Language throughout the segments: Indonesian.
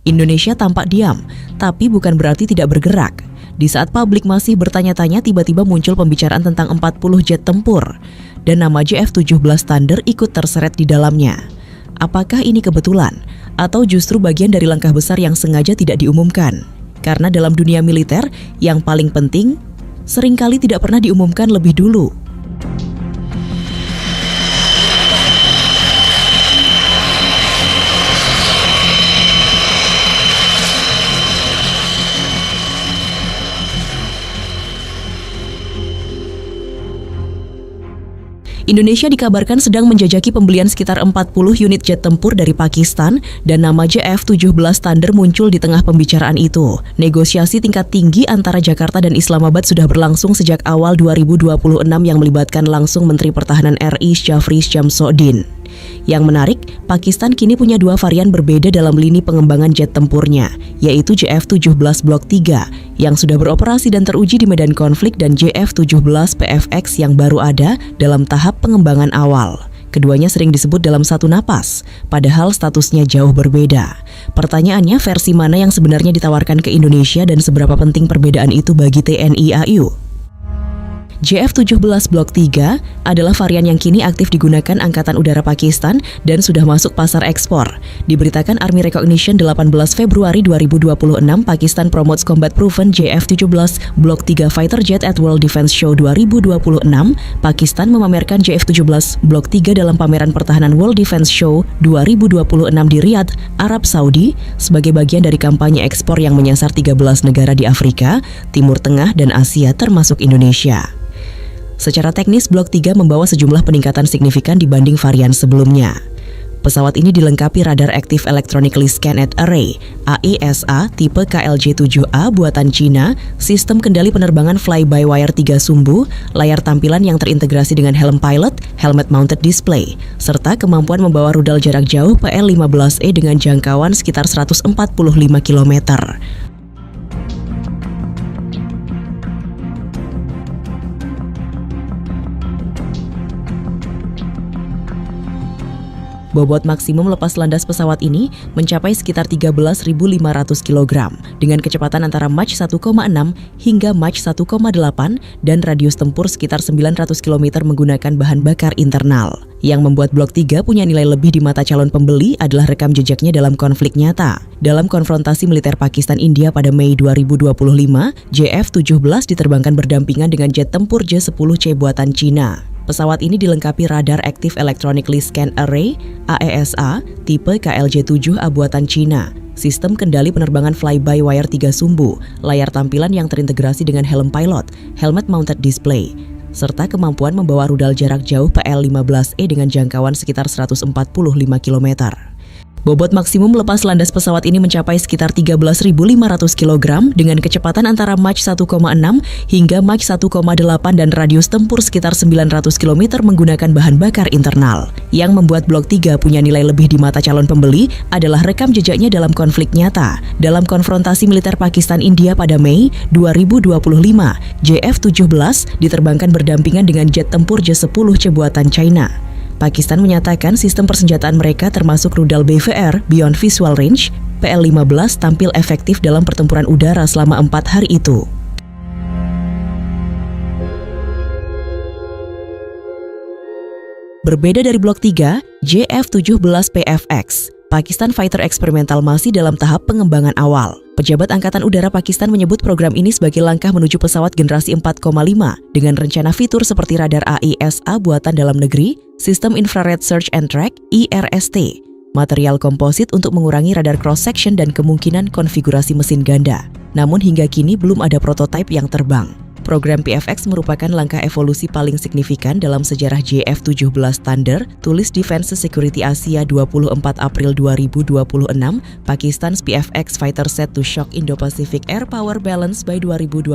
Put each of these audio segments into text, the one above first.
Indonesia tampak diam, tapi bukan berarti tidak bergerak. Di saat publik masih bertanya-tanya, tiba-tiba muncul pembicaraan tentang 40 jet tempur, dan nama JF-17 Thunder ikut terseret di dalamnya. Apakah ini kebetulan, atau justru bagian dari langkah besar yang sengaja tidak diumumkan? Karena dalam dunia militer, yang paling penting, seringkali tidak pernah diumumkan lebih dulu. Indonesia dikabarkan sedang menjajaki pembelian sekitar 40 unit jet tempur dari Pakistan dan nama JF-17 Thunder muncul di tengah pembicaraan itu. Negosiasi tingkat tinggi antara Jakarta dan Islamabad sudah berlangsung sejak awal 2026 yang melibatkan langsung Menteri Pertahanan RI Syafri Syamsuddin. Yang menarik, Pakistan kini punya dua varian berbeda dalam lini pengembangan jet tempurnya, yaitu JF-17 Block 3 yang sudah beroperasi dan teruji di medan konflik dan JF-17 PFX yang baru ada dalam tahap pengembangan awal. Keduanya sering disebut dalam satu napas, padahal statusnya jauh berbeda. Pertanyaannya, versi mana yang sebenarnya ditawarkan ke Indonesia dan seberapa penting perbedaan itu bagi TNI AU? JF-17 Block 3 adalah varian yang kini aktif digunakan Angkatan Udara Pakistan dan sudah masuk pasar ekspor. Diberitakan Army Recognition 18 Februari 2026, Pakistan promotes combat proven JF-17 Block 3 fighter jet at World Defense Show 2026. Pakistan memamerkan JF-17 Block 3 dalam pameran pertahanan World Defense Show 2026 di Riyadh, Arab Saudi, sebagai bagian dari kampanye ekspor yang menyasar 13 negara di Afrika, Timur Tengah, dan Asia termasuk Indonesia. Secara teknis, Block 3 membawa sejumlah peningkatan signifikan dibanding varian sebelumnya. Pesawat ini dilengkapi radar Active Electronically Scanned Array (AESA) tipe KLJ-7A buatan Cina, sistem kendali penerbangan fly-by-wire 3 sumbu, layar tampilan yang terintegrasi dengan helm pilot, helmet mounted display, serta kemampuan membawa rudal jarak jauh PL-15E dengan jangkauan sekitar 145 km. Bobot maksimum lepas landas pesawat ini mencapai sekitar 13.500 kg dengan kecepatan antara Mach 1,6 hingga Mach 1,8 dan radius tempur sekitar 900 km menggunakan bahan bakar internal. Yang membuat Block 3 punya nilai lebih di mata calon pembeli adalah rekam jejaknya dalam konflik nyata. Dalam konfrontasi militer Pakistan-India pada Mei 2025, JF-17 diterbangkan berdampingan dengan jet tempur J-10C buatan Cina. Pesawat ini dilengkapi radar Active Electronically Scanned Array (AESA) tipe KLJ-7A buatan Cina, sistem kendali penerbangan fly-by-wire 3 sumbu, layar tampilan yang terintegrasi dengan helm pilot, helmet mounted display, serta kemampuan membawa rudal jarak jauh PL-15E dengan jangkauan sekitar 145 km. Bobot maksimum lepas landas pesawat ini mencapai sekitar 13.500 kg dengan kecepatan antara Mach 1,6 hingga Mach 1,8 dan radius tempur sekitar 900 km menggunakan bahan bakar internal. Yang membuat Block 3 punya nilai lebih di mata calon pembeli adalah rekam jejaknya dalam konflik nyata. Dalam konfrontasi militer Pakistan-India pada Mei 2025, JF-17 diterbangkan berdampingan dengan jet tempur J-10C buatan China. Pakistan menyatakan sistem persenjataan mereka termasuk rudal BVR Beyond Visual Range PL-15 tampil efektif dalam pertempuran udara selama 4 hari itu. Berbeda dari Block 3, JF-17 PFX, Pakistan Fighter Eksperimental masih dalam tahap pengembangan awal. Pejabat Angkatan Udara Pakistan menyebut program ini sebagai langkah menuju pesawat generasi 4,5 dengan rencana fitur seperti radar AESA buatan dalam negeri, sistem Infrared Search and Track (IRST), material komposit untuk mengurangi radar cross-section dan kemungkinan konfigurasi mesin ganda. Namun hingga kini belum ada prototipe yang terbang. Program PFX merupakan langkah evolusi paling signifikan dalam sejarah JF-17 Thunder, tulis Defense Security Asia 24 April 2026, Pakistan's PFX fighter set to shock Indo-Pacific air power balance by 2028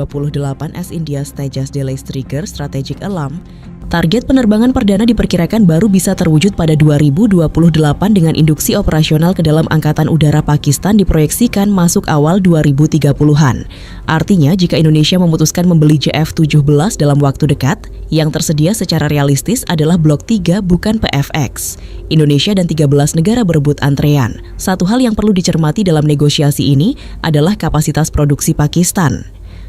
as India's Tejas delays trigger strategic alarm. Target penerbangan perdana diperkirakan baru bisa terwujud pada 2028 dengan induksi operasional ke dalam Angkatan Udara Pakistan diproyeksikan masuk awal 2030-an. Artinya, jika Indonesia memutuskan membeli JF-17 dalam waktu dekat, yang tersedia secara realistis adalah Blok 3 bukan PFX. Indonesia dan 13 negara berebut antrean. Satu hal yang perlu dicermati dalam negosiasi ini adalah kapasitas produksi Pakistan.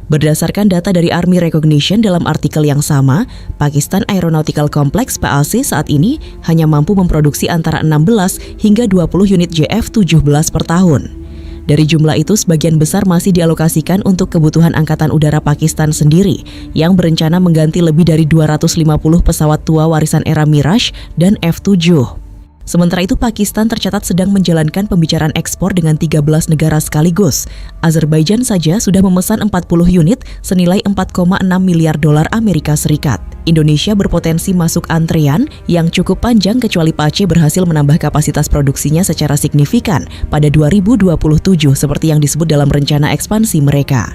Berdasarkan data dari Army Recognition dalam artikel yang sama, Pakistan Aeronautical Complex (PAC) saat ini hanya mampu memproduksi antara 16 hingga 20 unit JF-17 per tahun. Dari jumlah itu, sebagian besar masih dialokasikan untuk kebutuhan Angkatan Udara Pakistan sendiri, yang berencana mengganti lebih dari 250 pesawat tua warisan era Mirage dan F-7. Sementara itu, Pakistan tercatat sedang menjalankan pembicaraan ekspor dengan 13 negara sekaligus. Azerbaijan saja sudah memesan 40 unit senilai 4,6 miliar dolar Amerika Serikat. Indonesia berpotensi masuk antrean yang cukup panjang kecuali PAC berhasil menambah kapasitas produksinya secara signifikan pada 2027 seperti yang disebut dalam rencana ekspansi mereka.